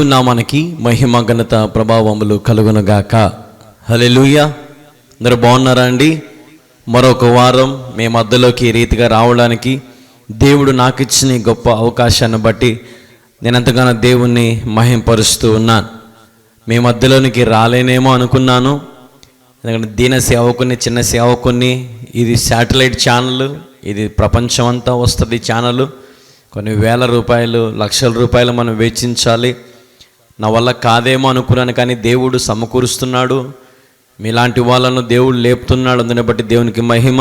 దేవుని నామానికి మహిమ ఘనత ప్రభావములు కలుగునుగాక. హల్లెలూయా. అందరూ బాగున్నారా అండి? మరొక వారం మీ మధ్యలోకి ఈ రీతిగా రావడానికి దేవుడు నాకు ఇచ్చిన గొప్ప అవకాశాన్ని బట్టి నేను ఎంతగానో దేవుణ్ణి మహింపరుస్తూ ఉన్నాను. మీ మధ్యలోనికి రాలేనేమో అనుకున్నాను, ఎందుకంటే దీన సేవకుని, చిన్న సేవకుని. ఇది శాటిలైట్ ఛానల్, ఇది ప్రపంచమంతా వస్తుంది ఛానల్. కొన్ని వేల రూపాయలు, లక్షల రూపాయలు మనం వెచ్చించాలి. నా వల్ల కాదేమో అనుకున్నాను, కానీ దేవుడు సమకూరుస్తున్నాడు. మీలాంటి వాళ్ళను దేవుడు లేపుతున్నాడు. అందుని బట్టి దేవునికి మహిమ.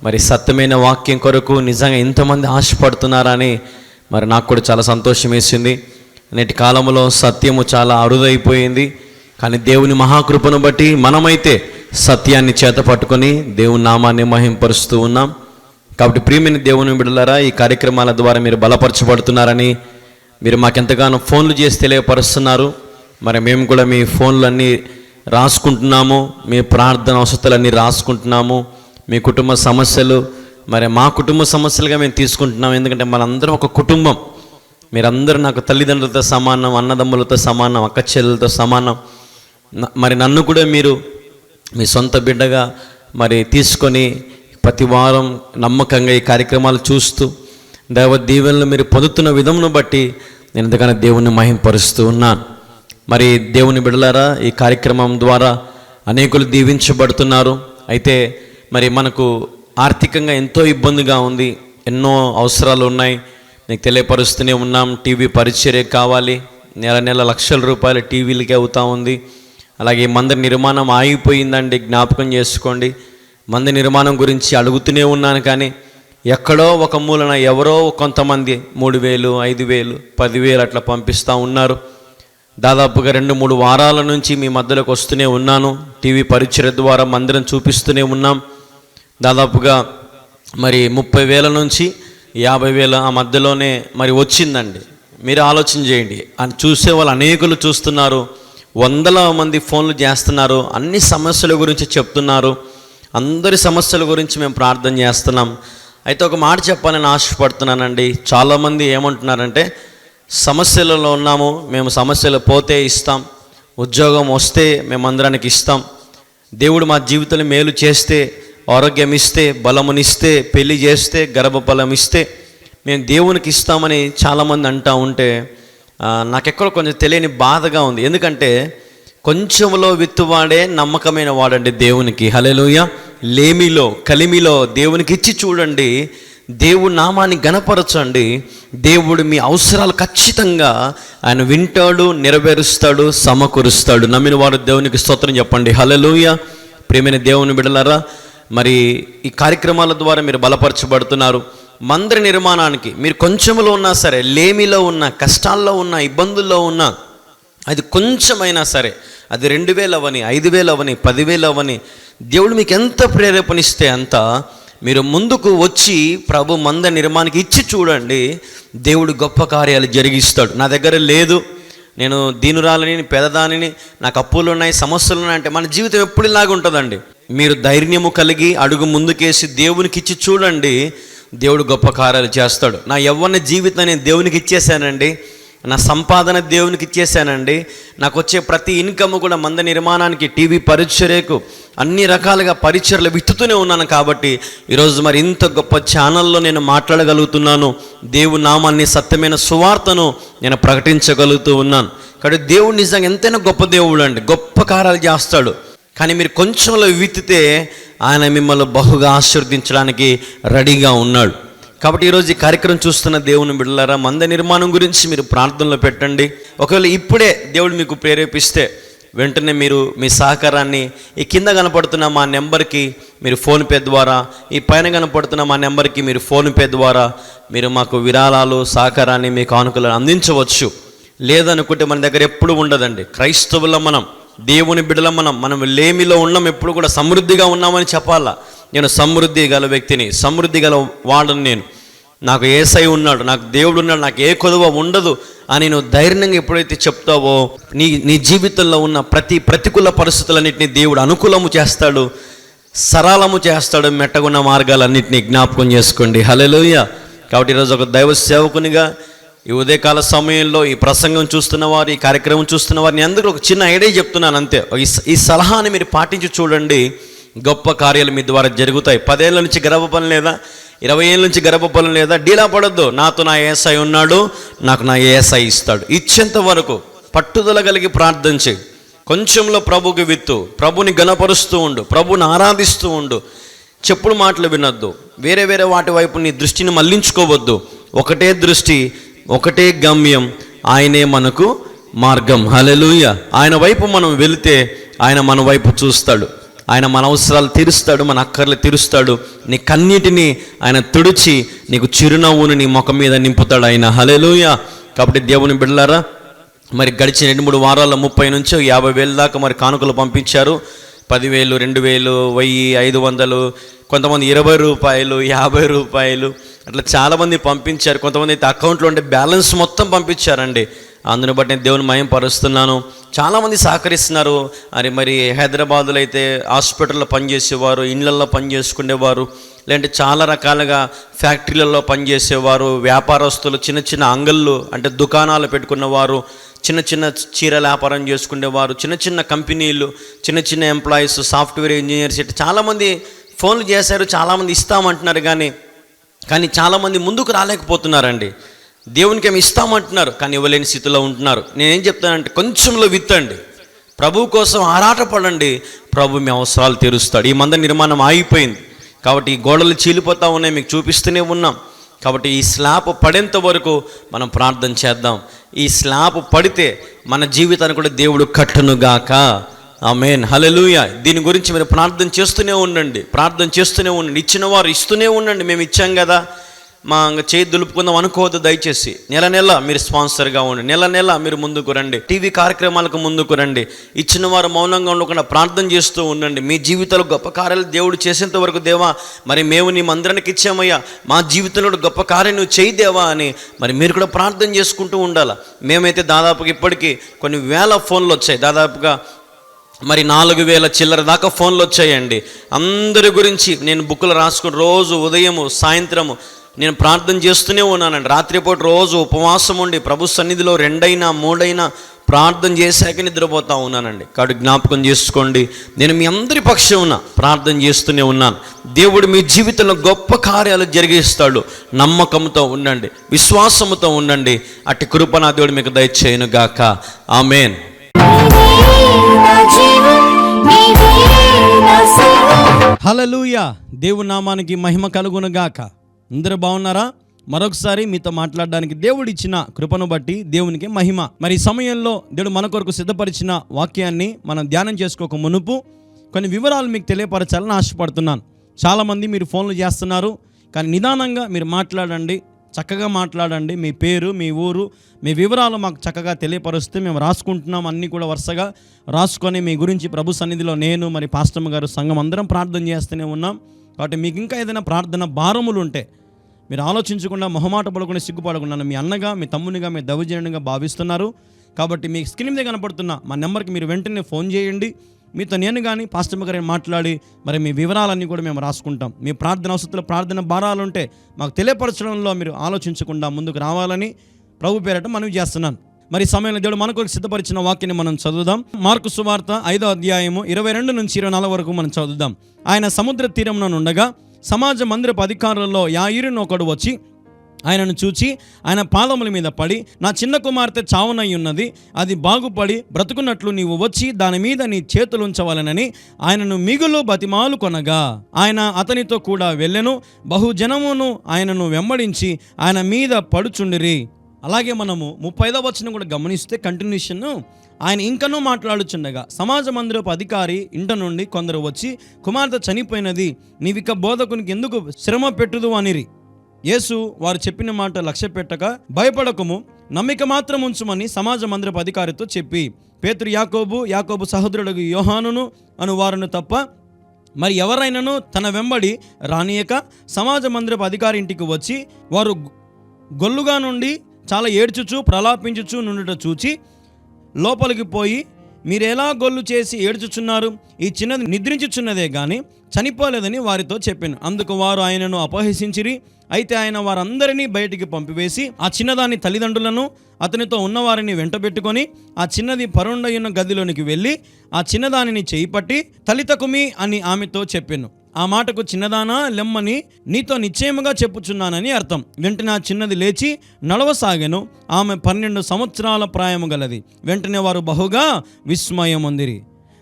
మరి సత్యమైన వాక్యం కొరకు నిజంగా ఇంతమంది ఆశపడుతున్నారని మరి నాకు కూడా చాలా సంతోషం వేసింది. నేటి కాలంలో సత్యము చాలా అరుదైపోయింది, కానీ దేవుని మహాకృపను బట్టి మనమైతే సత్యాన్ని చేత పట్టుకొని దేవుని నామాన్ని మహింపరుస్తూ ఉన్నాం. కాబట్టి ప్రియమైన దేవుని బిడ్డలారా, ఈ కార్యక్రమాల ద్వారా మీరు బలపరచబడుతున్నారని మీరు మాకెంతగానో ఫోన్లు చేసి తెలియపరుస్తున్నారు. మరి మేము కూడా మీ ఫోన్లన్నీ రాసుకుంటున్నాము, మీ ప్రార్థన అవసరాలన్నీ రాసుకుంటున్నాము. మీ కుటుంబ సమస్యలు మరి మా కుటుంబ సమస్యలుగా మేము తీసుకుంటున్నాము. ఎందుకంటే మనందరం ఒక కుటుంబం. మీరందరూ నాకు తల్లిదండ్రులతో సమానం, అన్నదమ్ములతో సమానం, అక్క చెల్లెలతో సమానం. మరి నన్ను కూడా మీరు మీ సొంత బిడ్డగా మరి తీసుకొని ప్రతి వారం నమ్మకంగా ఈ కార్యక్రమాలు చూస్తూ దైవ దీవెనలు మీరు పొందుతున్న విధమును బట్టి నేను ఎంతగానో దేవుని మహింపరుస్తూ ఉన్నాను. మరి దేవుని బిడ్డలారా, ఈ కార్యక్రమం ద్వారా అనేకులు దీవించబడుతున్నారు. అయితే మరి మనకు ఆర్థికంగా ఎంతో ఇబ్బందిగా ఉంది, ఎన్నో అవసరాలు ఉన్నాయి, మీకు తెలియపరుస్తూనే ఉన్నాం. టీవీ పరిచర్య కావాలి, నెల నెల లక్షల రూపాయలు టీవీలకి అవుతూ ఉంది. అలాగే మందిర నిర్మాణం ఆగిపోయిందండి, జ్ఞాపకం చేసుకోండి. మందిర నిర్మాణం గురించి అడుగుతూనే ఉన్నాను, కానీ ఎక్కడో ఒక మూలన ఎవరో కొంతమంది 3,000, 5,000, 10,000 అట్లా పంపిస్తూ ఉన్నారు. దాదాపుగా 2-3 వారాల నుంచి మీ మధ్యలోకి వస్తూనే ఉన్నాను. టీవీ పరిచర్య ద్వారా మందిరం చూపిస్తూనే ఉన్నాం. దాదాపుగా మరి 30,000 నుంచి 50,000 ఆ మధ్యలోనే మరి వచ్చిందండి. మీరు ఆలోచన చేయండి. చూసే వాళ్ళు అనేకులు చూస్తున్నారు, వందల మంది ఫోన్లు చేస్తున్నారు, అన్ని సమస్యల గురించి చెప్తున్నారు. అందరి సమస్యల గురించి మేము ప్రార్థన చేస్తున్నాం. అయితే ఒక మాట చెప్పాలని ఆశపడుతున్నానండి. చాలామంది ఏమంటున్నారంటే, సమస్యలలో ఉన్నాము, మేము సమస్యలు పోతే ఇస్తాం, ఉద్యోగం వస్తే మేము అందరానికి ఇస్తాం, దేవుడు మా జీవితంలో మేలు చేస్తే, ఆరోగ్యం ఇస్తే, బలమునిస్తే, పెళ్లి చేస్తే, గర్భఫలం ఇస్తే మేము దేవునికి ఇస్తామని చాలామంది అంటూ ఉంటే నాకెక్కడో కొంచెం తెలియని బాధగా ఉంది. ఎందుకంటే కొంచెంలో విత్తువాడే నమ్మకమైన వాడండి దేవునికి. హల్లెలూయా. లేమిలో, కలిమిలో దేవునికి ఇచ్చి చూడండి, దేవుడి నామాన్ని గణపరచండి. దేవుడు మీ అవసరాలు ఖచ్చితంగా ఆయన వింటాడు, నెరవేరుస్తాడు, సమకూరుస్తాడు. నమ్మిన వారు దేవునికి స్తోత్రం చెప్పండి. హల్లెలూయా. ప్రియమైన దేవుని బిడ్డలారా, మరి ఈ కార్యక్రమాల ద్వారా మీరు బలపరచబడుతున్నారు. మందిర నిర్మాణానికి మీరు కొంచెంలో ఉన్నా సరే, లేమిలో ఉన్న, కష్టాల్లో ఉన్న, ఇబ్బందుల్లో ఉన్న, అది కొంచెమైనా సరే, అది 2,000 అవని, 5,000 అవని, 10,000 అవని, దేవుడు మీకు ఎంత ప్రేరేపణిస్తే అంత మీరు ముందుకు వచ్చి ప్రభు మందిర నిర్మాణానికి ఇచ్చి చూడండి, దేవుడు గొప్ప కార్యాలు జరిగిస్తాడు. నా దగ్గర లేదు, నేను దీనురాలని, పేదదానిని, నాకు అప్పులు ఉన్నాయి, సమస్యలు ఉన్నాయి అంటే మన జీవితం ఎప్పుడు ఇలాగ ఉంటుందండి. మీరు ధైర్యము కలిగి అడుగు ముందుకేసి దేవునికి ఇచ్చి చూడండి, దేవుడు గొప్ప కార్యాలు చేస్తాడు. నా యవ్వన జీవితాన్ని దేవునికి ఇచ్చేసానండి, నా సంపాదన దేవునికి ఇచ్చేసానండి, నాకు వచ్చే ప్రతి ఇన్కమ్ కూడా మందిర నిర్మాణానికి, టీవీ పరిచర్యకు, అన్ని రకాలుగా పరిచర్యలు విత్తుతూనే ఉన్నాను. కాబట్టి ఈరోజు మరి ఇంత గొప్ప ఛానల్లో నేను మాట్లాడగలుగుతున్నాను, దేవుని నామాన్ని, సత్యమైన సువార్తను నేను ప్రకటించగలుగుతూ ఉన్నాను. కాబట్టి దేవుడు నిజంగా ఎంతైనా గొప్ప దేవుడు అండి, గొప్ప కార్యాలు చేస్తాడు. కానీ మీరు కొంచెంలో విత్తితే ఆయన మిమ్మల్ని బహుగా ఆశీర్వదించడానికి రెడీగా ఉన్నాడు. కాబట్టి ఈరోజు ఈ కార్యక్రమం చూస్తున్న దేవుని బిడ్డలారా, మందిర నిర్మాణం గురించి మీరు ప్రార్థనలో పెట్టండి. ఒకవేళ ఇప్పుడే దేవుడు మీకు ప్రేరేపిస్తే వెంటనే మీరు మీ సహకారాన్ని ఈ కింద కనపడుతున్న మా నెంబర్కి మీరు ఫోన్పే ద్వారా, ఈ పైన కనపడుతున్న మా నెంబర్కి మీరు ఫోన్పే ద్వారా మీరు మాకు విరాళాలు, సహకారాన్ని, మీ కానుకలను అందించవచ్చు. లేదనుకుంటే మన దగ్గర ఎప్పుడు ఉండదండి. క్రైస్తవుల మనం, దేవుని బిడ్డల మనం లేమిలో ఉన్నాం, ఎప్పుడు కూడా సమృద్ధిగా ఉన్నామని చెప్పాలా. నేను సమృద్ధి గల వ్యక్తిని, సమృద్ధి గల వాడని, నేను, నాకు యేసయ్య ఉన్నాడు, నాకు దేవుడు ఉన్నాడు, నాకు ఏ కొదువ ఉండదు అని నువ్వు ధైర్యంగా ఎప్పుడైతే చెప్తావో నీ జీవితంలో ఉన్న ప్రతికూల పరిస్థితులన్నింటినీ దేవుడు అనుకూలము చేస్తాడు, సరళము చేస్తాడు. మెట్టగున్న మార్గాలన్నింటినీ జ్ఞాపకం చేసుకోండి. హల్లెలూయా. కాబట్టి ఈరోజు ఒక దైవ సేవకునిగా ఈ ఉదయకాల సమయంలో ఈ ప్రసంగం చూస్తున్న వారు, ఈ కార్యక్రమం చూస్తున్న వారిని అందరూ ఒక చిన్న ఐడియా చెప్తున్నాను అంతే. ఈ సలహాని మీరు పాటించి చూడండి, గొప్ప కార్యాలు మీ ద్వారా జరుగుతాయి. 10 ఏళ్ళ నుంచి గర్భఫలం లేదా, 20 ఏళ్ళ నుంచి గర్భఫలం లేదా, డీలా పడొద్దు. నాతో నా యేసై ఉన్నాడు, నాకు నా యేసై ఇస్తాడు. ఇచ్చేంత వరకు పట్టుదల కలిగి ప్రార్థన చేయి. కొంచెంలో ప్రభుకి విత్తు, ప్రభుని గణపరుస్తూ ఉండు, ప్రభుని ఆరాధిస్తూ ఉండు. చెప్పుడు మాటలు వినొద్దు, వేరే వేరే వాటి వైపు నీ దృష్టిని మళ్లించుకోవద్దు. ఒకటే దృష్టి, ఒకటే గమ్యం, ఆయనే మనకు మార్గం. హల్లెలూయా. ఆయన వైపు మనం వెళితే ఆయన మన వైపు చూస్తాడు, ఆయన మన అవసరాలు తీరుస్తాడు, మన అక్కర్లు తీరుస్తాడు. నీ కన్నీటిని ఆయన తుడిచి నీకు చిరునవ్వును నీ ముఖం మీద నింపుతాడు ఆయన. హల్లెలూయా. కాబట్టి దేవుని బిడ్డలారా, మరి గడిచిన 2-3 వారాల్లో 30 నుంచి 50,000 దాకా మరి కానుకలు పంపించారు. 10,000, 2,000, 1,000, 500, కొంతమంది 20 రూపాయలు, 50 రూపాయలు అట్లా చాలామంది పంపించారు. కొంతమంది అయితే అకౌంట్లో ఉండే బ్యాలెన్స్ మొత్తం పంపించారండి. అందుని బట్టి నేను దేవుని మహిమ పరుస్తున్నాను. చాలామంది సహకరిస్తున్నారు. మరి హైదరాబాదులో అయితే హాస్పిటల్లో పనిచేసేవారు, ఇళ్ళల్లో పనిచేసుకునేవారు, లేదంటే చాలా రకాలుగా ఫ్యాక్టరీలలో పనిచేసేవారు, వ్యాపారస్తులు, చిన్న చిన్న అంగళ్ళు అంటే దుకాణాలు పెట్టుకున్నవారు, చిన్న చిన్న చీరల వ్యాపారం చేసుకునేవారు, చిన్న చిన్న కంపెనీలు, చిన్న చిన్న ఎంప్లాయీస్, సాఫ్ట్వేర్ ఇంజనీర్స్ ఇట్లా చాలామంది ఫోన్లు చేశారు. చాలామంది ఇస్తామంటున్నారు, కానీ చాలామంది ముందుకు రాలేకపోతున్నారండి. దేవునికి ఏమి ఇస్తామంటున్నారు, కానీ ఇవ్వలేని స్థితిలో ఉంటున్నారు. నేనేం చెప్తానంటే, కొంచెంలో విత్తండి, ప్రభు కోసం ఆరాటపడండి, ప్రభు మీ అవసరాలు తీరుస్తాడు. ఈ మందిర నిర్మాణం ఆగిపోయింది కాబట్టి ఈ గోడలు చీలిపోతూ ఉన్నాయి, మీకు చూపిస్తూనే ఉన్నాం. కాబట్టి ఈ స్లాబ్ పడేంత వరకు మనం ప్రార్థన చేద్దాం. ఈ స్లాబ్ పడితే మన జీవితాన్ని కూడా దేవుడు కట్టునుగాక. ఆమేన్. హల్లెలూయా. దీని గురించి మీరు ప్రార్థన చేస్తూనే ఉండండి, ఇచ్చిన వారు ఇస్తూనే ఉండండి. మేము ఇచ్చాం కదా, మా చేయి దులుపుకుందాం అనుకోవద్దు దయచేసి. నెల మీరు స్పాన్సర్గా ఉండండి, నెల మీరు ముందుకు రండి, టీవీ కార్యక్రమాలకు ముందుకు రండి. ఇచ్చిన వారు మౌనంగా ఉండకుండా ప్రార్థన చేస్తూ ఉండండి. మీ జీవితంలో గొప్ప కార్యాలు దేవుడు చేసేంత వరకు, దేవా మరి మేము నీ మందిరానికి ఇచ్చామయ్యా, మా జీవితంలో గొప్ప కార్యం నువ్వు చేయి దేవా అని మరి మీరు కూడా ప్రార్థన చేసుకుంటూ ఉండాలి. మేమైతే దాదాపుగా ఇప్పటికీ కొన్ని వేల ఫోన్లు వచ్చాయి, దాదాపుగా మరి 4,000 చిల్లర దాకా ఫోన్లు వచ్చాయండి. అందరి గురించి నేను బుక్కులు రాసుకుని రోజు ఉదయము సాయంత్రము నేను ప్రార్థన చేస్తూనే ఉన్నానండి. రాత్రిపూట రోజు ఉపవాసం ఉండి ప్రభు సన్నిధిలో 2 అయినా 3 అయినా ప్రార్థన చేశాక నిద్రపోతూ ఉన్నానండి. కాబట్టి జ్ఞాపకం చేసుకోండి, నేను మీ అందరి పక్షం ప్రార్థన చేస్తూనే ఉన్నాను. దేవుడు మీ జీవితంలో గొప్ప కార్యాలు జరిగిస్తాడు. నమ్మకంతో ఉండండి, విశ్వాసముతో ఉండండి. అట్టి కృప నా దేవుడు మీకు దయచేయును గాక. ఆమేన్. హల్లెలూయా. దేవుని నామానికి మహిమ కలుగును గాక. అందరూ బాగున్నారా? మరొకసారి మీతో మాట్లాడడానికి దేవుడు ఇచ్చిన కృపను బట్టి దేవునికి మహిమ. మరి ఈ సమయంలో దేవుడు మన కొరకు సిద్ధపరిచిన వాక్యాన్ని మనం ధ్యానం చేసుకోక మునుపు కొన్ని వివరాలు మీకు తెలియపరచాలని ఆశపడుతున్నాను. చాలామంది మీరు ఫోన్లు చేస్తున్నారు, కానీ నిదానంగా మీరు మాట్లాడండి, చక్కగా మాట్లాడండి. మీ పేరు, మీ ఊరు, మీ వివరాలు మాకు చక్కగా తెలియపరుస్తే మేము రాసుకుంటున్నాం. అన్నీ కూడా వరుసగా రాసుకొని మీ గురించి ప్రభు సన్నిధిలో నేను మరి పాస్టమ్మ గారు సంఘం అందరం ప్రార్థన చేస్తూనే ఉన్నాం. కాబట్టి మీకు ఇంకా ఏదైనా ప్రార్థన భారములు ఉంటే మీరు ఆలోచించకుండా, మొహమాట పడకుండా, సిగ్గుపడకుండా మీ అన్నగా, మీ తమ్మునిగా, మీ దైవజనునిగా భావిస్తున్నారు. కాబట్టి మీ స్క్రీన్ మీద కనపడుతున్న మా నెంబర్కి మీరు వెంటనే ఫోన్ చేయండి. మీతో నేను కానీ పాస్టమ్మ గారిని మాట్లాడి మరి మీ వివరాలన్నీ కూడా మేము రాసుకుంటాం. మీ ప్రార్థన అవసరాలు, ప్రార్థన భారాలు ఉంటే మాకు తెలియపరచడంలో మీరు ఆలోచించకుండా ముందుకు రావాలని ప్రభు పేరట మనవి చేస్తున్నాను. మరి సమయంలో దేవుడు మన కొరకు సిద్ధపరిచిన వాక్యాన్ని మనం చదువుదాం. మార్కు సువార్త 5వ అధ్యాయము 22 నుంచి 24 వరకు మనం చదువుదాం. ఆయన సముద్ర తీరమున ఉండగా సమాజ మందిరపు అధికారులలో యాయిరును ఒకడు వచ్చి ఆయనను చూచి ఆయన పాదముల మీద పడి, నా చిన్న కుమార్తె చావునై ఉన్నది, అది బాగుపడి బ్రతుకున్నట్లు నీవు వచ్చి దాని మీద నీ చేతులు ఉంచవలనని ఆయనను మిగులు బతిమాలు కొనగా ఆయన అతనితో కూడా వెళ్ళెను. బహుజనమును ఆయనను వెంబడించి ఆయన మీద పడుచుండిరి. అలాగే మనము 35వ వచనం కూడా గమనిస్తే కంటిన్యూషన్, ఆయన ఇంకనూ మాట్లాడుచుండగా సమాజ మందిరపు అధికారి ఇంట నుండి కొందరు వచ్చి, కుమార్తె చనిపోయినది, నీవిక బోధకునికి ఎందుకు శ్రమ పెట్టుదు అనిరి. యేసు వారు చెప్పిన మాట లక్ష్య పెట్టక, భయపడకము, నమ్మిక మాత్రం ఉంచుమని సమాజ మందిరపు అధికారితో చెప్పి, పేతురు, యాకోబు సహోదరుడు యోహానును అను వారును తప్ప మరి ఎవరైనాను తన వెంబడి రానియక సమాజ మందిరపు అధికారి ఇంటికి వచ్చి వారు గొల్లుగా నుండి చాలా ఏడ్చుచు ప్రలాపించుచు నుండుట చూచి లోపలికి పోయి, మీరెలా గొల్లు చేసి ఏడ్చుచున్నారు? ఈ చిన్నది నిద్రించుచున్నదే గాని చనిపోలేదని వారితో చెప్పాను. అందుకు వారు ఆయనను అపహసించిరి. అయితే ఆయన వారందరినీ బయటికి పంపివేసి ఆ చిన్నదాని తల్లిదండ్రులను అతనితో ఉన్నవారిని వెంటబెట్టుకొని ఆ చిన్నది పరుండయున్న గదిలోనికి వెళ్ళి ఆ చిన్నదానిని చేయిపట్టి తలితకుమి అని ఆమెతో చెప్పెను. ఆ మాటకు చిన్నదానా లెమ్మని నీతో నిశ్చయముగా చెప్పుచున్నానని అర్థం. వెంటనే ఆ చిన్నది లేచి నడవసాగెను. ఆమె 12 సంవత్సరాల ప్రాయము గలది. వెంటనే వారు బహుగా విస్మయమొందిరి.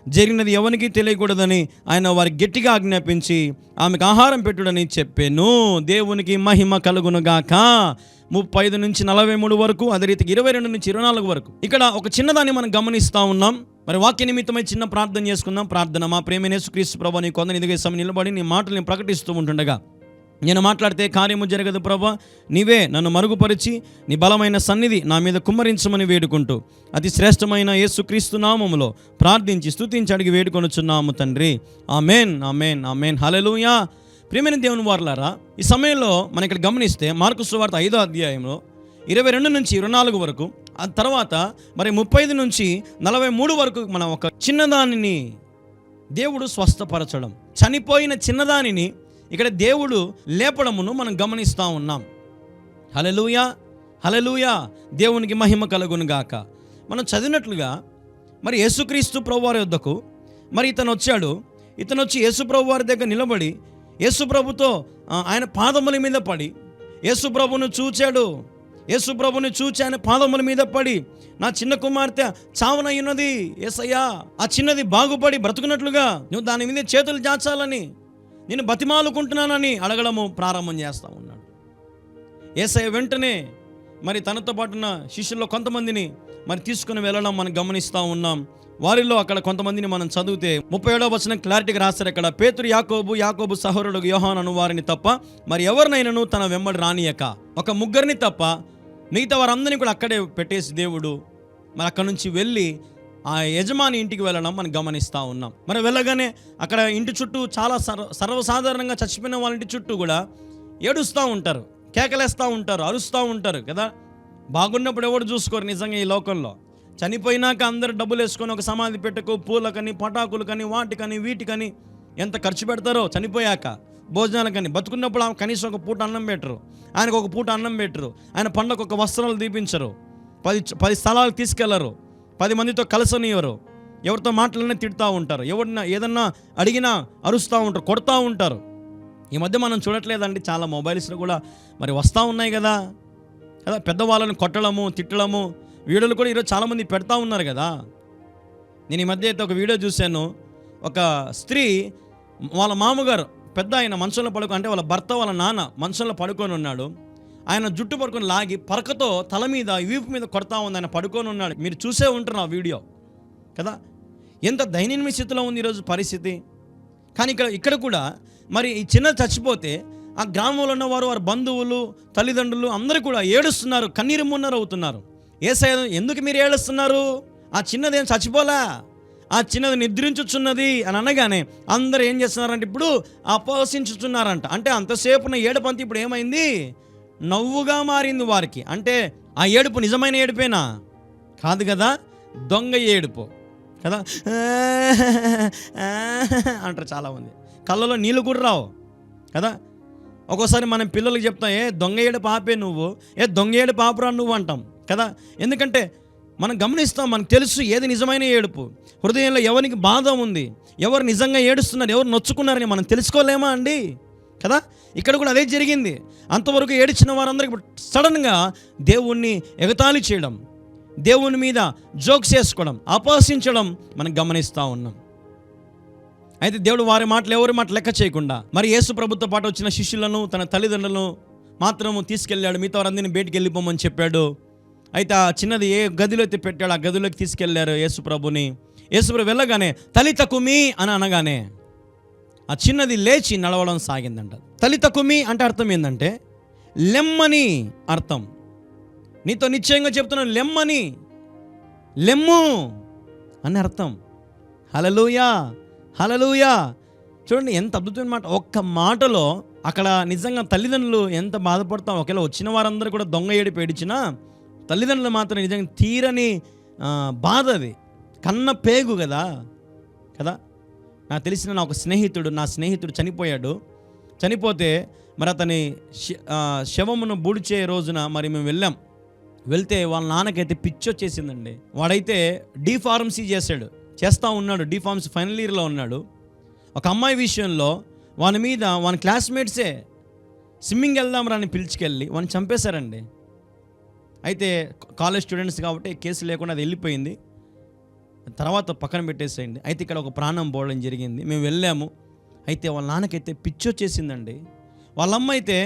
జరిగినది ఎవరికి తెలియకూడదని ఆయన వారికి గట్టిగా ఆజ్ఞాపించి ఆమెకు ఆహారం పెట్టుడని చెప్పెను. దేవునికి మహిమ కలుగునుగాక. 35 నుంచి 43 వరకు, అదే రీతికి 22 నుంచి 24 వరకు ఇక్కడ ఒక చిన్నదాన్ని మనం గమనిస్తూ ఉన్నాం. మరి వాక్య నిమిత్తమై చిన్న ప్రార్థన చేసుకుందాం. ప్రార్థన. మా ప్రేమైన యేసుక్రీస్తు ప్రభువా, నీ కొందని ఎదిగే సమయం నిలబడి నీ మాటల్ని ప్రకటిస్తూ ఉంటుండగా నేను మాట్లాడితే కార్యము జరగదు ప్రభా. నీవే నన్ను మరుగుపరిచి నీ బలమైన సన్నిధి నా మీద కుమ్మరించమని వేడుకుంటూ అతి శ్రేష్టమైన యేసుక్రీస్తు నామములో ప్రార్థించి స్తుతించి అడిగి వేడుకొనుచున్నాము తండ్రి. Amen, amen, amen. హల్లెలూయా. ప్రియమైన దేవుని వారలారా, ఈ సమయంలో మనం ఇక్కడ గమనిస్తే మార్కు సువార్త 5వ అధ్యాయంలో 22 నుంచి 24 వరకు, ఆ తర్వాత మరి 35 నుంచి 43 వరకు మనం ఒక చిన్నదానిని దేవుడు స్వస్థపరచడం, చనిపోయిన చిన్నదానిని ఇక్కడ దేవుడు లేపడమును మనం గమనిస్తూ ఉన్నాం. హల్లెలూయా, హల్లెలూయా. దేవునికి మహిమ కలుగును గాక. మనం చదివినట్లుగా మరి యేసుక్రీస్తు ప్రభువారి వద్దకు మరి ఇతను వచ్చాడు. ఇతను వచ్చి యేసు ప్రభువారి దగ్గర నిలబడి యేసు ప్రభుతో ఆయన పాదముల మీద పడి యేసు ప్రభును చూచాడు. యేసు ప్రభుని చూచి ఆయన పాదముల మీద పడి నా చిన్న కుమార్తె చావనయ్యున్నది యేసయ్యా, ఆ చిన్నది బాగుపడి బ్రతుకున్నట్లుగా నువ్వు దాని మీద చేతులు చాచాలని నేను బతిమాలుకుంటున్నానని అడగడము ప్రారంభం చేస్తూ ఉన్నాడు. యేసయ్య వెంటనే మరి తనతో పాటున్న శిష్యుల్లో కొంతమందిని మరి తీసుకుని వెళ్ళడం మనం గమనిస్తూ ఉన్నాం. వారిలో అక్కడ కొంతమందిని మనం చదివితే 37వ వచనం క్లారిటీగా రాస్తారు. అక్కడ పేతురు, యాకోబు సహోదరుడు యోహాను అను వారిని తప్ప మరి ఎవరినైనాను తన వెంబడి రానియక, ఒక ముగ్గురిని తప్ప మిగతా వారందరినీ కూడా అక్కడే పెట్టేసి దేవుడు మరి అక్కడ నుంచి వెళ్ళి ఆ యజమాని ఇంటికి వెళ్ళడం మనం గమనిస్తూ ఉన్నాం. మరి వెళ్ళగానే అక్కడ ఇంటి చుట్టూ చాలా సర్వసాధారణంగా చచ్చిపోయిన వాళ్ళ ఇంటి చుట్టూ కూడా ఏడుస్తూ ఉంటారు, కేకలేస్తూ ఉంటారు, అరుస్తూ ఉంటారు కదా. బాగున్నప్పుడు ఎవరు చూసుకోరు నిజంగా ఈ లోకంలో. చనిపోయినాక అందరు డబ్బులు వేసుకొని ఒక సమాధి పెట్టకు, పూలకని, పటాకులకని, వాటికని, వీటికని ఎంత ఖర్చు పెడతారో చనిపోయాక భోజనాలకని. బతుకున్నప్పుడు కనీసం ఒక పూట అన్నం పెట్టరు, ఆయనకు ఒక పూట అన్నం పెట్టరు, ఆయన పండగ ఒక వస్త్రాలు దీపించరు, 10 స్థలాలు తీసుకెళ్లరు, 10 మందితో కలసనివ్వరు, ఎవరితో మాటలనే తిడుతూ ఉంటారు, ఎవరిన ఏదన్నా అడిగినా అరుస్తూ ఉంటారు, కొడతా ఉంటారు. ఈ మధ్య మనం చూడట్లేదండి, చాలా మొబైల్స్లో కూడా మరి వస్తూ ఉన్నాయి కదా. పెద్దవాళ్ళని కొట్టడము, తిట్టడము వీడియోలు కూడా ఈరోజు చాలామంది పెడతా ఉన్నారు కదా. నేను ఈ మధ్య అయితే ఒక వీడియో చూశాను. ఒక స్త్రీ వాళ్ళ మామగారు పెద్ద ఆయన మంచంలో అంటే వాళ్ళ భర్త వాళ్ళ నాన్న మంచంలో పడుకొని ఉన్నాడు. ఆయన జుట్టు పడుకొని లాగి పరకతో తల మీద వీపు మీద కొడతా ఉంది. ఆయన పడుకొని ఉన్నాడు. మీరు చూసే ఉంటారు ఆ వీడియో కదా. ఎంత దయనీయ స్థితిలో ఉంది ఈరోజు పరిస్థితి. కానీ ఇక్కడ కూడా మరి ఈ చిన్నది చచ్చిపోతే ఆ గ్రామంలో ఉన్నవారు, వారి బంధువులు, తల్లిదండ్రులు అందరూ కూడా ఏడుస్తున్నారు, కన్నీరు మున్నరు అవుతున్నారు. యేసయ్య ఎందుకు మీరు ఏడుస్తున్నారు? ఆ చిన్నది ఏం చచ్చిపోలా, ఆ చిన్నది నిద్రించుచున్నది అని అనగానే అందరూ ఏం చేస్తున్నారంటే ఇప్పుడు అపహసించుచున్నారంట. అంటే అంతసేపున ఏడుపంతి ఇప్పుడు ఏమైంది? నవ్వుగా మారింది వారికి. అంటే ఆ ఏడుపు నిజమైన ఏడుపేనా? కాదు కదా, దొంగ ఏడుపు కదా. అంటారు చాలామంది. కళ్ళలో నీళ్ళు కూడా రావు కదా. ఒక్కోసారి మనం పిల్లలకి చెప్తాం, దొంగ ఏడుపు ఆపే నువ్వు, దొంగ ఏడుపు ఆపురా నువ్వు అంటాం కదా. ఎందుకంటే మనం గమనిస్తాం, మనకు తెలుసు ఏది నిజమైన ఏడుపు. హృదయంలో ఎవరికి బాధ ఉంది, ఎవరు నిజంగా ఏడుస్తున్నారు, ఎవరు నొచ్చుకున్నారని మనం తెలుసుకోలేమా అండి కదా. ఇక్కడ కూడా అదే జరిగింది. అంతవరకు ఏడిచిన వారందరికీ సడన్గా దేవుణ్ణి ఎగతాళి చేయడం, దేవుని మీద జోక్స్ చేసుకోవడం, అపహసించడం మనం గమనిస్తూ ఉన్నాం. అయితే దేవుడు వారి మాటలు ఎవరి మాట లెక్క చేయకుండా మరి యేసు ప్రభుతో పాటు వచ్చిన శిష్యులను, తన తల్లిదండ్రులను మాత్రము తీసుకెళ్ళాడు. మిగతా వారందరినీ బయటికి వెళ్ళిపోమని చెప్పాడు. అయితే ఆ చిన్నది ఏ గదిలో అయితే పెట్టాడు ఆ గదిలోకి తీసుకెళ్లారు యేసు ప్రభుని. యేసు ప్రభు వెళ్ళగానే తలితకుమి అని అనగానే ఆ చిన్నది లేచి నడవడం సాగిందంట. తలితకుమి అంటే అర్థం ఏంటంటే లెమ్మని అర్థం. నీతో నిశ్చయంగా చెప్తున్నాను, లెమ్మని, లెమ్ము అని అర్థం. హల్లెలూయా, హల్లెలూయా. చూడండి ఎంత అద్భుతమైన మాట. ఒక్క మాటలో అక్కడ నిజంగా తల్లిదండ్రులు ఎంత బాధపడతాం. ఒకవేళ వచ్చిన వారందరూ కూడా దొంగ ఏడుపు ఏడిచినా తల్లిదండ్రులు మాత్రం నిజంగా తీరని బాధ. అది కన్న పేగు కదా కదా. నాకు తెలిసిన నా స్నేహితుడు చనిపోయాడు. చనిపోతే మరి అతని శవమును బూడిచే రోజున మరి మేము వెళ్తే వాళ్ళ నాన్నకైతే పిచ్చి వచ్చేసిందండి. వాడైతే డీఫార్మసీ చేస్తూ ఉన్నాడు, డీఫార్మసీ ఫైనల్ ఇయర్లో ఉన్నాడు. ఒక అమ్మాయి విషయంలో వాని మీద వాని క్లాస్మేట్సే స్విమ్మింగ్ వెళ్దాం రాని పిలిచికెళ్ళి వాడిని చంపేశారండి. అయితే కాలేజ్ స్టూడెంట్స్ కాబట్టి కేసు లేకుండా అది వెళ్ళిపోయింది, తర్వాత పక్కన పెట్టేసేయండి. అయితే ఇక్కడ ఒక ప్రాణం పోవడం జరిగింది. మేము వెళ్ళాము. అయితే వాళ్ళ నాన్నకైతే పిచ్చి వచ్చేసిందండి. వాళ్ళ అమ్మ అయితే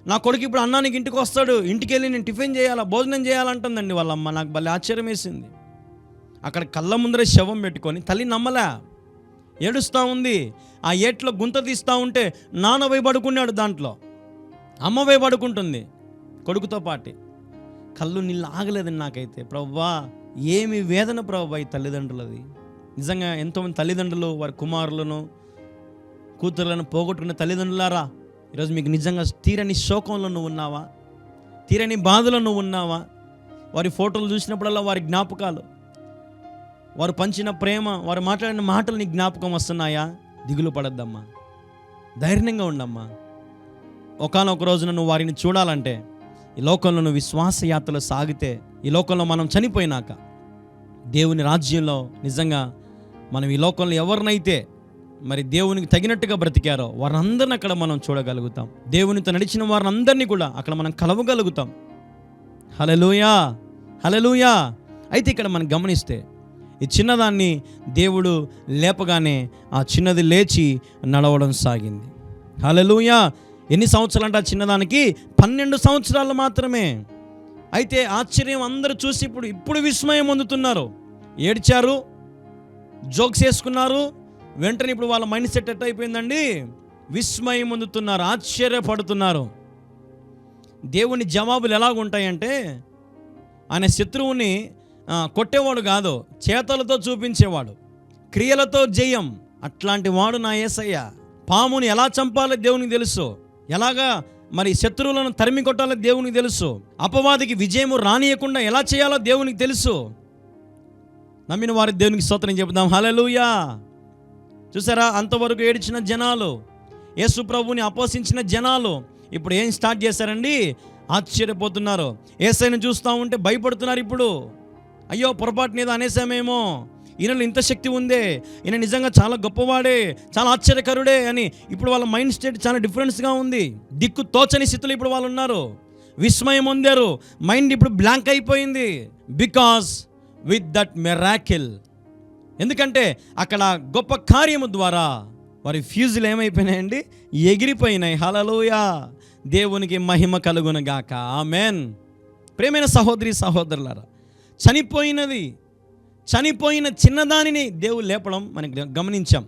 నా కొడుకు ఇప్పుడు అన్నానికి ఇంటికి వస్తాడు, ఇంటికి వెళ్ళి నేను టిఫిన్ చేయాలా, భోజనం చేయాలంటుందండి వాళ్ళ అమ్మ. నాకు భలే ఆశ్చర్యం వేసింది. అక్కడ కళ్ళ ముందరే శవం పెట్టుకొని తల్లి నమ్మలే, ఏడుస్తూ ఉంది. ఆ ఏట్లో గుంత తీస్తూ ఉంటే నాన్న పోయి పడుకున్నాడు, దాంట్లో అమ్మ పోయి పడుకుంటుంది కొడుకుతో పాటి. కళ్ళు నీళ్ళు ఆగలేదండి నాకైతే. ప్రభువా, ఏమి వేదన ప్రభువా ఈ తల్లిదండ్రులది. నిజంగా ఎంతోమంది తల్లిదండ్రులు వారి కుమారులను కూతుర్లను పోగొట్టుకున్న తల్లిదండ్రులారా, ఈరోజు మీకు నిజంగా తీరని శోకంలో నువ్వు ఉన్నావా, తీరని బాధలో నువ్వు ఉన్నావా? వారి ఫోటోలు చూసినప్పుడల్లా వారి జ్ఞాపకాలు, వారు పంచిన ప్రేమ, వారు మాట్లాడిన మాటలు నీ జ్ఞాపకం వస్తున్నాయా? దిగులు పడద్దమ్మా, ధైర్యంగా ఉండమ్మా. ఒకానొక రోజున నువ్వు వారిని చూడాలంటే ఈ లోకంలో నువ్వు విశ్వాసయాత్రలో సాగితే, ఈ లోకంలో మనం చనిపోయినాక దేవుని రాజ్యంలో నిజంగా మనం ఈ లోకంలో ఎవరినైతే మరి దేవునికి తగినట్టుగా బ్రతికారో వారందరిని అక్కడ మనం చూడగలుగుతాం. దేవునితో నడిచిన వారిని అందరినీ కూడా అక్కడ మనం కలవగలుగుతాం. హల్లెలూయా, హల్లెలూయా. అయితే ఇక్కడ మనం గమనిస్తే ఈ చిన్నదాన్ని దేవుడు లేపగానే ఆ చిన్నది లేచి నడవడం సాగింది. హల్లెలూయా. ఎన్ని సంవత్సరాలు అంటే ఆ చిన్నదానికి 12 సంవత్సరాలు మాత్రమే. అయితే ఆశ్చర్యం అందరూ చూసి ఇప్పుడు విస్మయం పొందుతున్నారు. ఏడ్చారు, జోక్స్ వేసుకున్నారు. వెంటనే ఇప్పుడు వాళ్ళ మైండ్ సెట్ ఎట్ అయిపోయిందండి, విస్మయం పొందుతున్నారు, ఆశ్చర్యపడుతున్నారు. దేవుని జవాబులు ఎలాగుంటాయంటే, ఆయన శత్రువుని కొట్టేవాడు కాదు, చేతలతో చూపించేవాడు, క్రియలతో జయం. అట్లాంటి వాడు నా యేసయ్య. పాముని ఎలా చంపాలో దేవునికి తెలుసు, ఎలాగా మరి శత్రువులను తరిమి కొట్టాలో దేవునికి తెలుసు, అపవాదికి విజయము రానియకుండా ఎలా చేయాలో దేవునికి తెలుసు. నమ్మిన వారి దేవునికి స్తోత్రం చెబుదాం. హల్లెలూయా. చూసారా, అంతవరకు ఏడ్చిన జనాలు, యేసు ప్రభువుని అపోసించిన జనాలు ఇప్పుడు ఏం స్టార్ట్ చేశారండి? ఆశ్చర్యపోతున్నారు. యేసయ్యను చూస్తూ ఉంటే భయపడుతున్నారు. ఇప్పుడు అయ్యో పొరపాటున ఏదో అనేసామేమో, ఈయనలో ఇంత శక్తి ఉందే, ఈయన నిజంగా చాలా గొప్పవాడే, చాలా ఆశ్చర్యకరుడే అని ఇప్పుడు వాళ్ళ మైండ్ స్టేట్ చాలా డిఫరెన్స్గా ఉంది. దిక్కు తోచని స్థితిలో ఇప్పుడు వాళ్ళు ఉన్నారు, విస్మయం పొందారు, మైండ్ ఇప్పుడు బ్లాంక్ అయిపోయింది. బికాస్ విత్ దట్ మిరాకిల్, ఎందుకంటే అక్కడ గొప్ప కార్యము ద్వారా వారి ఫ్యూజులు ఏమైపోయినాయండి? ఎగిరిపోయినాయి. హల్లెలూయా. దేవునికి మహిమ కలుగునుగాక. ఆమెన్. ప్రియమైన సహోదరి సహోదరులారా, చనిపోయిన చిన్నదానిని దేవుడు లేపడం మనం గమనించాం.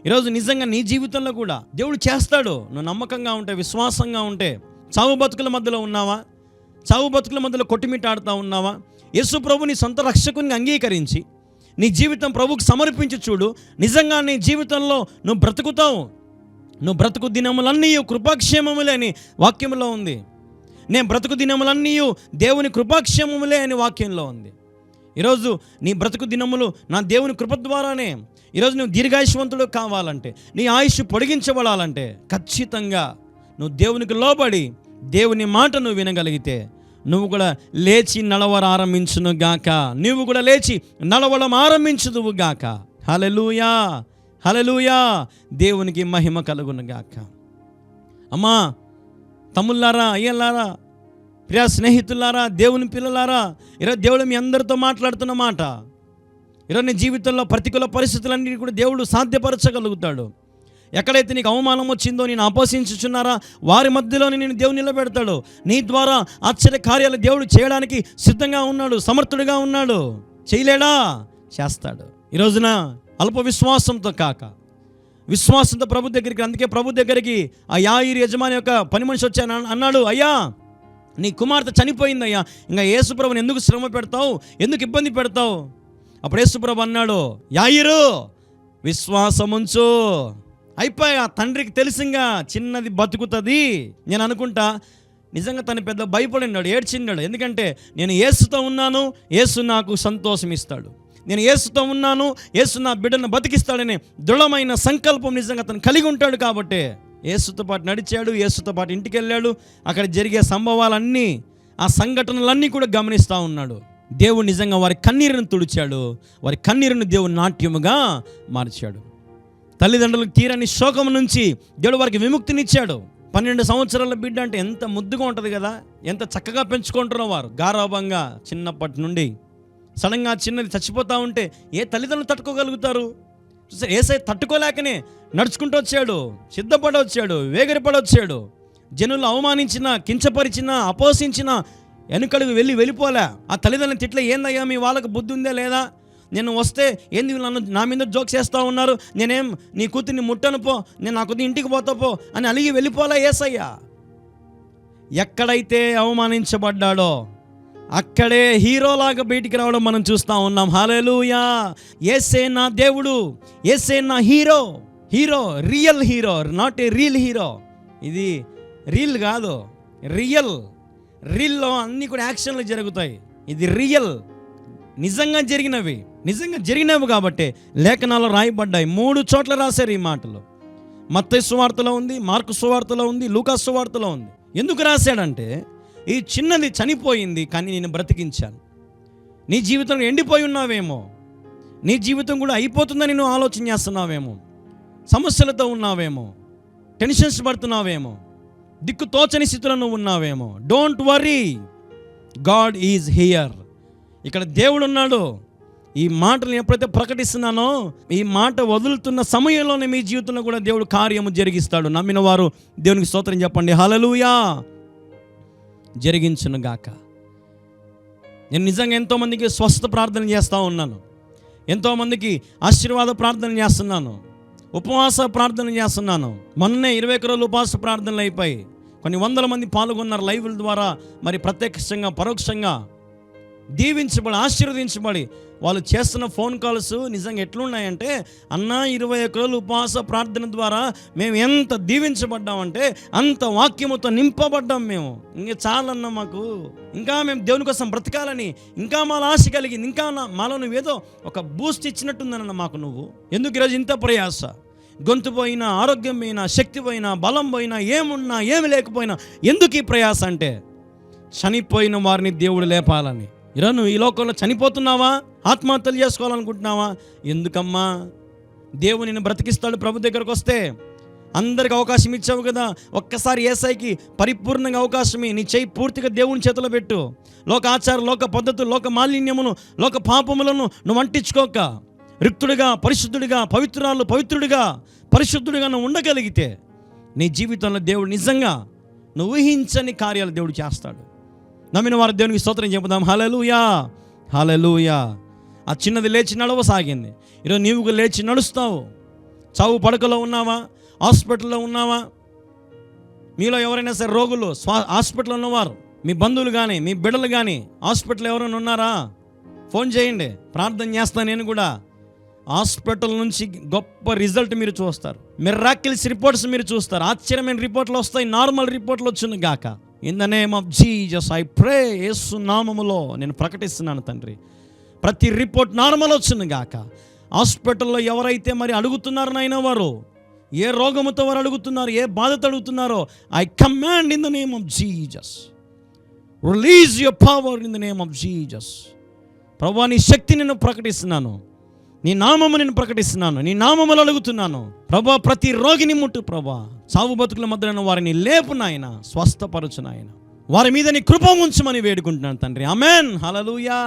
ఈరోజు నిజంగా నీ జీవితంలో కూడా దేవుడు చేస్తాడు. నువ్వు నమ్మకంగా ఉంటే, విశ్వాసంగా ఉంటే. చావు బతుకుల మధ్యలో ఉన్నావా? చావు బతుకుల మధ్యలో కొట్టిమిట్టాడుతూ ఉన్నావా? యేసు ప్రభు నీ సొంత రక్షకుని అంగీకరించి నీ జీవితం ప్రభువుకు సమర్పించి చూడు. నిజంగా నీ జీవితంలో నువ్వు బ్రతుకుతావు. నువ్వు బ్రతుకు దినములన్నీ కృపాక్షేమములే అని వాక్యంలో ఉంది. నేను బ్రతుకు దినములన్నీ దేవుని కృపాక్షేమములే అని వాక్యంలో ఉంది. ఈరోజు నీ బ్రతుకు దినములు నా దేవుని కృప ద్వారానే. ఈరోజు నువ్వు దీర్ఘాయుష్వంతుడు కావాలంటే, నీ ఆయుష్ పొడిగించబడాలంటే ఖచ్చితంగా నువ్వు దేవునికి లోబడి దేవుని మాట నువ్వు వినగలిగితే నువ్వు కూడా లేచి నడవడం ఆరంభించును గాక. నువ్వు కూడా లేచి నడవడం ఆరంభించుదువు గాక. హల్లెలూయా, హల్లెలూయా. దేవునికి మహిమ కలుగును గాక. అమ్మా, తమ్ముళ్ళారా, అయ్యలారా, ప్రియ స్నేహితులారా, దేవుని పిల్లలారా, ఈరోజు దేవుడు మీ అందరితో మాట్లాడుతున్న మాట. ఈరోజు నీ జీవితంలో ప్రతికూల పరిస్థితులన్నిటి కూడా దేవుడు సాధ్యపరచగలుగుతాడు. ఎక్కడైతే నీకు అవమానం వచ్చిందో, నేను అపోసించుచున్నారా, వారి మధ్యలోనే నేను దేవుడు నిలబెడతాడు. నీ ద్వారా ఆశ్చర్య కార్యాలు దేవుడు చేయడానికి సిద్ధంగా ఉన్నాడు, సమర్థుడిగా ఉన్నాడు. చేయలేడా? చేస్తాడు. ఈ రోజున అల్ప విశ్వాసంతో కాక విశ్వాసంతో ప్రభు దగ్గరికి, అందుకే ప్రభు దగ్గరికి ఆ యాయిరు యజమాని యొక్క పని మనిషి వచ్చాను అన్నాడు, అయ్యా నీ కుమార్తె చనిపోయిందయ్యా, ఇంకా యేసుప్రభుని ఎందుకు శ్రమ పెడతావు, ఎందుకు ఇబ్బంది పెడతావు? అప్పుడు యేసుప్రభు అన్నాడు, యాయిరు విశ్వాసముంచు. అయిపోయా, తండ్రికి తెలిసింగా చిన్నది బతుకుతుంది. నేను అనుకుంటా నిజంగా తను పెద్ద భయపడినాడు, ఏడ్చిన్నాడు. ఎందుకంటే నేను యేసుతో ఉన్నాను, యేసు నాకు సంతోషం ఇస్తాడు, నేను యేసుతో ఉన్నాను, యేసు నా బిడ్డను బతికిస్తాడనే దృఢమైన సంకల్పం నిజంగా తను కలిగి ఉంటాడు. కాబట్టి యేసుతో పాటు నడిచాడు, యేసుతో పాటు ఇంటికి వెళ్ళాడు. అక్కడ జరిగే సంభవాలన్నీ, ఆ సంఘటనలన్నీ కూడా గమనిస్తూ ఉన్నాడు. దేవుడు నిజంగా వారి కన్నీరును తుడిచాడు. వారి కన్నీరును దేవుడు నాట్యముగా మార్చాడు. తల్లిదండ్రులకు తీరని శోకం నుంచి దేవుడు వారికి విముక్తినిచ్చాడు. 12 సంవత్సరాల బిడ్డ అంటే ఎంత ముద్దుగా ఉంటుంది కదా, ఎంత చక్కగా పెంచుకుంటున్న వారు గారాబంగా చిన్నప్పటి నుండి. సడన్గా చిన్నది చచ్చిపోతూ ఉంటే ఏ తల్లిదండ్రులు తట్టుకోగలుగుతారు? చూసారు, ఏసై తట్టుకోలేకనే నడుచుకుంటూ వచ్చాడు, సిద్ధపడి వచ్చాడు, వేగరపడి వచ్చాడు. జనులు అవమానించినా, కించపరిచినా, అపోసించినా వెనుకడుగు వెళ్ళిపోలే. ఆ తల్లిదండ్రులు తిట్ల, ఏందయ్యా మీ వాళ్ళకు బుద్ధి ఉందే లేదా, నేను వస్తే ఏంది నన్ను నా మీద జోక్స్ చేస్తూ ఉన్నారు, నేనేం నీ కూతుర్ని ముట్టను పో, నేను నా కూతురు ఇంటికి పోతా పో అని అలిగి వెళ్ళిపోలే యేసయ్య. ఎక్కడైతే అవమానించబడ్డాడో అక్కడే హీరోలాగా బయటికి రావడం మనం చూస్తూ ఉన్నాం. హల్లెలూయా! యేసే నా దేవుడు, యేసే నా hero. Real hero, not a reel hero. ఇది రీల్ కాదు, రీల్లో అన్నీ కూడా యాక్షన్లు జరుగుతాయి. ఇది రియల్, నిజంగా జరిగినవి కాబట్టి లేఖనాలు రాయబడ్డాయి. 3 చోట్ల రాశారు ఈ మాటలు. మత్తయి సువార్తలో ఉంది, మార్కు సువార్తలో ఉంది, లూకా సువార్తలో ఉంది. ఎందుకు రాశాడంటే, ఈ చిన్నది చనిపోయింది కానీ నేను బ్రతికించాను. నీ జీవితంలో ఎండిపోయి ఉన్నావేమో, నీ జీవితం కూడా అయిపోతుందని నువ్వు ఆలోచన చేస్తున్నావేమో, సమస్యలతో ఉన్నావేమో, టెన్షన్స్ పడుతున్నావేమో, దిక్కు తోచని స్థితిలో నువ్వు ఉన్నావేమో. Don't worry, God is here. ఇక్కడ దేవుడు ఉన్నాడు. ఈ మాటలు ఎప్పుడైతే ప్రకటిస్తున్నానో, ఈ మాట వదులుతున్న సమయంలోనే మీ జీవితంలో కూడా దేవుడు కార్యము జరిగిస్తాడు. నమ్మిన వారు దేవునికి స్తోత్రం చెప్పండి. హల్లెలూయా! జరిగించును గాక. నేను నిజంగా ఎంతోమందికి స్వస్థ ప్రార్థన చేస్తూ ఉన్నాను, ఎంతోమందికి ఆశీర్వాద ప్రార్థన చేస్తున్నాను, ఉపవాస ప్రార్థన చేస్తున్నాను. మొన్నే 21 రోజులు ఉపవాస ప్రార్థనలు అయిపోయి కొన్ని వందల మంది పాల్గొన్నారు లైవ్ల ద్వారా. మరి ప్రత్యక్షంగా పరోక్షంగా దీవించబడి, ఆశీర్వదించబడి వాళ్ళు చేస్తున్న ఫోన్ కాల్స్ నిజంగా ఎట్లున్నాయంటే, అన్న 21 రోజులు ఉపవాస ప్రార్థన ద్వారా మేము ఎంత దీవించబడ్డామంటే అంత వాక్యముతో నింపబడ్డాం. మేము ఇంకా చాలన్నా, మాకు ఇంకా మేము దేవుని కోసం బ్రతకాలని ఇంకా మాలో ఆశ కలిగింది, ఇంకా మాలో నువ్వేదో ఒక బూస్ట్ ఇచ్చినట్టుందన్న మాకు నువ్వు. ఎందుకు ఈరోజు ఇంత ప్రయాస? గొంతు పోయినా, ఆరోగ్యం పోయినా, శక్తి పోయినా, బలం పోయినా, ఏమున్నా ఏమి లేకపోయినా ఎందుకు ఈ ప్రయాస అంటే, చనిపోయిన వారిని దేవుడు లేపాలని. ఈరోజు నువ్వు ఈ లోకంలో చనిపోతున్నావా, ఆత్మహత్యలు చేసుకోవాలనుకుంటున్నావా? ఎందుకమ్మా? దేవుడు నిన్ను బ్రతికిస్తాడు. ప్రభు దగ్గరకు వస్తే అందరికి అవకాశం ఇచ్చావు కదా, ఒక్కసారి యేసయ్యకి పరిపూర్ణంగా అవకాశం నీ చేయి పూర్తిగా దేవుని చేతిలో పెట్టు. లోక ఆచారం, లోక పద్ధతులు, లోక మాలిన్యమును, లోక పాపములను నువ్వు అంటించుకోక రిక్తుడిగా, పరిశుద్ధుడిగా, పవిత్రుడిగా, పరిశుద్ధుడిగా నువ్వు ఉండగలిగితే నీ జీవితంలో దేవుడు నిజంగా నువ్వు ఊహించని కార్యాలు దేవుడు చేస్తాడు. నమ్మిన వారు దేవునికి స్తోత్రం చెబుదాం. హల్లెలూయా! హల్లెలూయా! ఆ చిన్నది లేచి నడవసాగింది. ఈరోజు నీవు లేచి నడుస్తావు. చావు పడకలో ఉన్నావా, హాస్పిటల్లో ఉన్నావా? మీలో ఎవరైనా సరే రోగులు, హాస్పిటల్లో ఉన్నవారు, మీ బంధువులు కానీ, మీ బిడ్డలు కానీ హాస్పిటల్లో ఎవరైనా ఉన్నారా? ఫోన్ చేయండి, ప్రార్థన చేస్తాను. నేను కూడా హాస్పిటల్ నుంచి గొప్ప రిజల్ట్ మీరు చూస్తారు. మిరాకిల్స్ రిపోర్ట్స్ మీరు చూస్తారు. ఆశ్చర్యమైన రిపోర్ట్లు వస్తాయి, నార్మల్ రిపోర్ట్లు వచ్చును గాక. In the name of Jesus I pray. యేసు నామములో నేను ప్రకటిస్తున్నాను తండ్రి, ప్రతి రిపోర్ట్ నార్మల్ వచ్చును గాక. హాస్పిటల్లో ఎవరైతే మరి అడుగుతున్నారు నాయన, వారు ఏ రోగముతో వారు అడుగుతున్నారు, ఏ బాధతో అడుగుతున్నారో, I command in the name of Jesus, release your power in the name of Jesus. ప్రభువా, నీ శక్తి నేను ప్రకటిస్తున్నాను, నీ నామము నేను ప్రకటిస్తున్నాను, నీ నామములు అడుగుతున్నాను. ప్రభువా, ప్రతి రోగిని ముట్టు ప్రభువా, సావు బతుకుల మధ్యన వారిని లేపు నాయన, స్వస్థపరచు నాయన, వారి మీద నీ కృప ఉంచమని వేడుకుంటున్నాను తండ్రి. ఆమేన్. హల్లెలూయా!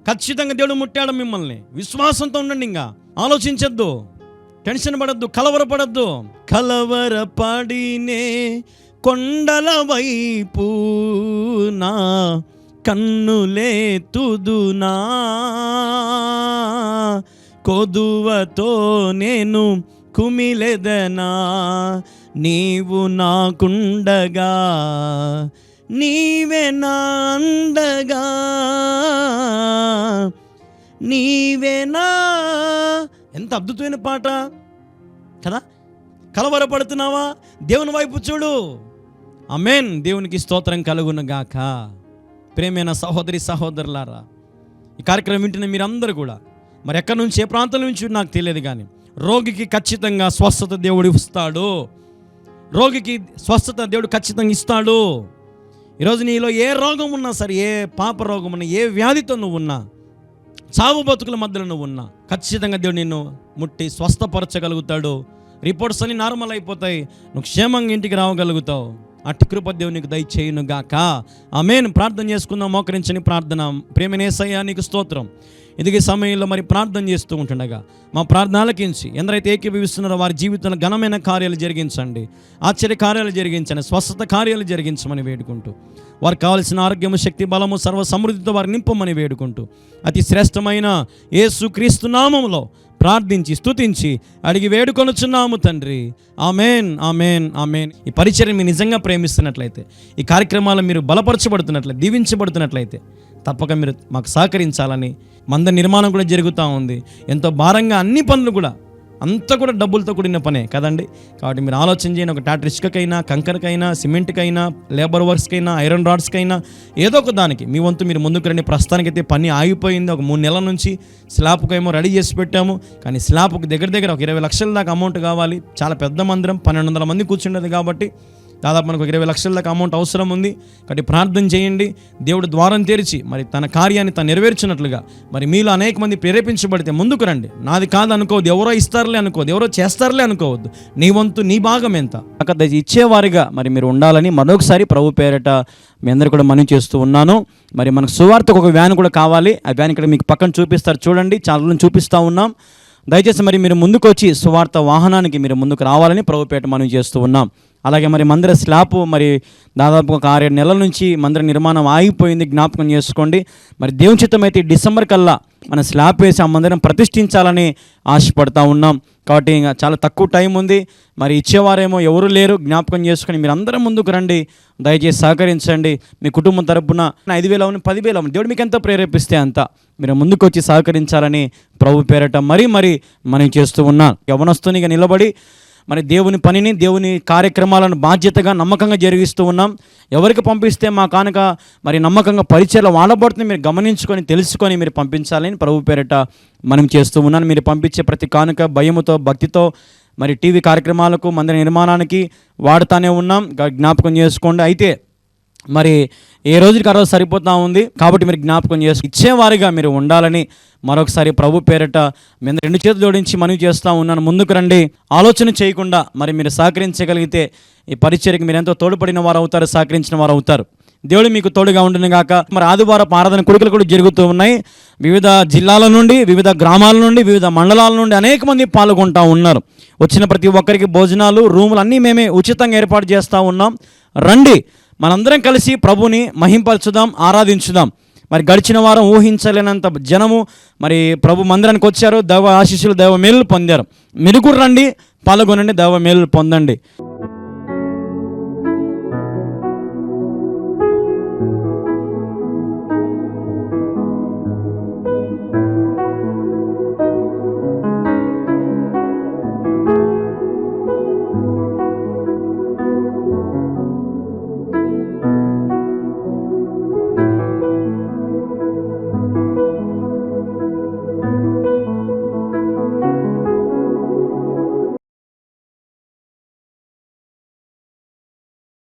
ఖచ్చితంగా దేవుడు ముట్టాడు మిమ్మల్ని. విశ్వాసంతో ఉండండి, ఇంకా ఆలోచించద్దు, టెన్షన్ పడద్దు, కలవరపడద్దు. కలవరపడినే కొండల వైపు నా కన్నులేతుదునా, కొదువతో నేను కుమిలెదనా, నీవు నాకుండగా, నీవే నా అండగా, నీవే నా. ఎంత అద్భుతమైన పాట కదా! కలవరపడుతున్నావా? దేవుని వైపు చూడు. ఆమేన్. దేవునికి స్తోత్రం కలుగును గాక. ప్రేమైన సహోదరి సహోదరులారా, ఈ కార్యక్రమం వింటున్న మీరందరూ కూడా మరి ఎక్కడి నుంచి, ఏ ప్రాంతం నుంచి నాకు తెలియదు, కానీ రోగికి ఖచ్చితంగా స్వస్థత దేవుడు ఇస్తాడు. రోగికి స్వస్థత దేవుడు ఖచ్చితంగా ఇస్తాడు. ఈరోజు నీలో ఏ రోగం ఉన్నా సరే, ఏ పాప రోగం ఉన్నా, ఏ వ్యాధితో నువ్వు ఉన్నా, చావు బతుకుల మధ్యలో నువ్వు ఉన్నా, ఖచ్చితంగా దేవుడు నిన్ను ముట్టి స్వస్థపరచగలుగుతాడు. రిపోర్ట్స్ అన్ని నార్మల్ అయిపోతాయి, నువ్వు క్షేమంగా ఇంటికి రావగలుగుతావు. అట్టి కృప దేవుడు నీకు దయచేయును గాక. ఆమేన్. ప్రార్థన చేసుకుందాం, మోకరించని ప్రార్థన. ప్రియమైన యేసయ్యా నీకు స్తోత్రం. ఇదిగే సమయంలో మరి ప్రార్థన చేస్తూ ఉంటుండగా మా ప్రార్థన ఆలకించి ఎందరైతే ఏకీభవిస్తున్నారో వారి జీవితంలో ఘనమైన కార్యాలు జరిగించండి, ఆశ్చర్య కార్యాలు జరిగించండి, స్వస్థత కార్యాలు జరిగించమని వేడుకుంటూ, వారికి కావాల్సిన ఆరోగ్యము, శక్తి, బలము, సర్వ సమృద్ధితో వారిని నింపమని వేడుకుంటూ, అతి శ్రేష్టమైన యేసు క్రీస్తు నామములో ప్రార్థించి స్తుతించి అడిగి వేడుకొనుచున్నాము తండ్రి. ఆమేన్, ఆమేన్, ఆమేన్. ఈ పరిచర్యను మీరు నిజంగా ప్రేమిస్తున్నట్లయితే, ఈ కార్యక్రమాలు మీరు బలపరచబడుతున్నట్లయితే, దీవించబడుతున్నట్లయితే తప్పక మీరు మాకు సహకరించాలని. మంద నిర్మాణం కూడా జరుగుతూ ఉంది, ఎంతో భారంగా, అన్ని పనులు కూడా అంతా కూడా డబ్బులతో కూడిన పనే కదండి. కాబట్టి మీరు ఆలోచన చేయండి. ఒక టాటర్ ఇసుకకైనా, కంకరకైనా, సిమెంట్కైనా, లేబర్ వర్క్స్కైనా, ఐరన్ రాడ్స్కైనా ఏదో ఒక దానికి మీ వంతు మీరు ముందుకు రండి. ప్రస్తుతానికైతే పని ఆగిపోయింది. ఒక 3 నెలల నుంచి స్లాబ్కు ఏమో రెడీ చేసి పెట్టాము, కానీ స్లాబ్కు దగ్గర ఒక 20 లక్షల దాకా అమౌంట్ కావాలి. చాలా పెద్ద మందిరం, 1200 మంది కూర్చుండేది కాబట్టి దాదాపు మనకు 20 లక్షల దాకా అమౌంట్ అవసరం ఉంది. కాబట్టి ప్రార్థన చేయండి. దేవుడు ద్వారం తెరిచి మరి తన కార్యాన్ని తను నెరవేర్చినట్లుగా మరి మీలో అనేక మంది ప్రేరేపించబడితే ముందుకు రండి. నాది కాదు అనుకోవద్దు, ఎవరో ఇస్తారులే అనుకోవద్దు, ఎవరో చేస్తారులే అనుకోవద్దు. నీ వంతు, నీ భాగం ఎంత అక్కడ ఇచ్చేవారిగా మరి మీరు ఉండాలని మరొకసారి ప్రభు పేరట మీ అందరూ కూడా మనవి చేస్తూ ఉన్నాను. మరి మనకు సువార్తకు ఒక వ్యాన్ కూడా కావాలి. ఆ వ్యాన్ ఇక్కడ మీకు పక్కన చూపిస్తారు చూడండి, చాలా చూపిస్తూ ఉన్నాం. దయచేసి మరి మీరు ముందుకు వచ్చి సువార్త వాహనానికి మీరు ముందుకు రావాలని ప్రభుపేట మనం చేస్తూ ఉన్నాం. అలాగే మరి మందిర స్లాబ్ మరి దాదాపు ఒక 6-7 నెలల నుంచి మందిర నిర్మాణం ఆగిపోయింది, జ్ఞాపకం చేసుకోండి. మరి దేవుని చిత్తం అయితే డిసెంబర్ కల్లా మన స్లాబ్ వేసి ఆ మందిరం ప్రతిష్ఠించాలని ఆశపడతా ఉన్నాం. కాబట్టి ఇంకా చాలా తక్కువ టైం ఉంది. మరి ఇచ్చేవారేమో ఎవరు లేరు, జ్ఞాపకం చేసుకొని మీరు అందరం ముందుకు రండి, దయచేసి సహకరించండి. మీ కుటుంబం తరపున 5,000 అవును, 10,000 అవును, దేవుడు మీకు ఎంత ప్రేరేపిస్తే అంత మీరు ముందుకు వచ్చి సహకరించాలని ప్రభు పేరట మరీ మనం చేస్తూ ఉన్నాం. యవనస్తునిగా నిలబడి మరి దేవుని పనిని, దేవుని కార్యక్రమాలను బాధ్యతగా, నమ్మకంగా జరిగిస్తూ ఉన్నాం. ఎవరికి పంపిస్తే మా కానుక మరి నమ్మకంగా పరిచయలో వాడబడుతుంది మీరు గమనించుకొని, తెలుసుకొని మీరు పంపించాలని ప్రభు పేరట మనం చేస్తూ ఉన్నాను. మీరు పంపించే ప్రతి కానుక భయముతో, భక్తితో మరి టీవీ కార్యక్రమాలకు, మందిర నిర్మాణానికి వాడుతూనే ఉన్నాం, జ్ఞాపకం చేసుకోండి. అయితే మరి ఏ రోజుకి ఆ రోజు సరిపోతూ ఉంది కాబట్టి మీరు జ్ఞాపకం ఇచ్చేవారిగా మీరు ఉండాలని మరొకసారి ప్రభు పేరట మేము 2 చేతులు జోడించి మనవి చేస్తూ ఉన్నాను. ముందుకు రండి. ఆలోచన చేయకుండా మరి మీరు సహకరించగలిగితే ఈ పరిచర్యకి మీరు ఎంతో తోడ్పడిన వారు అవుతారు, సహకరించిన వారు అవుతారు. దేవుడు మీకు తోడుగా ఉండును గాక. మరి ఆదివారపు ఆరాధన కొడుకులు కూడా జరుగుతూ ఉన్నాయి. వివిధ జిల్లాల నుండి, వివిధ గ్రామాల నుండి, వివిధ మండలాల నుండి అనేక మంది పాల్గొంటూ ఉన్నారు. వచ్చిన ప్రతి ఒక్కరికి భోజనాలు, రూములు అన్నీ మేమే ఉచితంగా ఏర్పాటు చేస్తూ ఉన్నాం. రండి, మనందరం కలిసి ప్రభుని మహింపరచుదాం, ఆరాధించుదాం. మరి గడిచిన వారం ఊహించలేనంత జనము మరి ప్రభు మందిరానికి వచ్చారు, దైవ ఆశీస్సులు, దైవ మేలు పొందారు. మీరు కూడా రండి, పాల్గొనండి, దైవ మేలు పొందండి.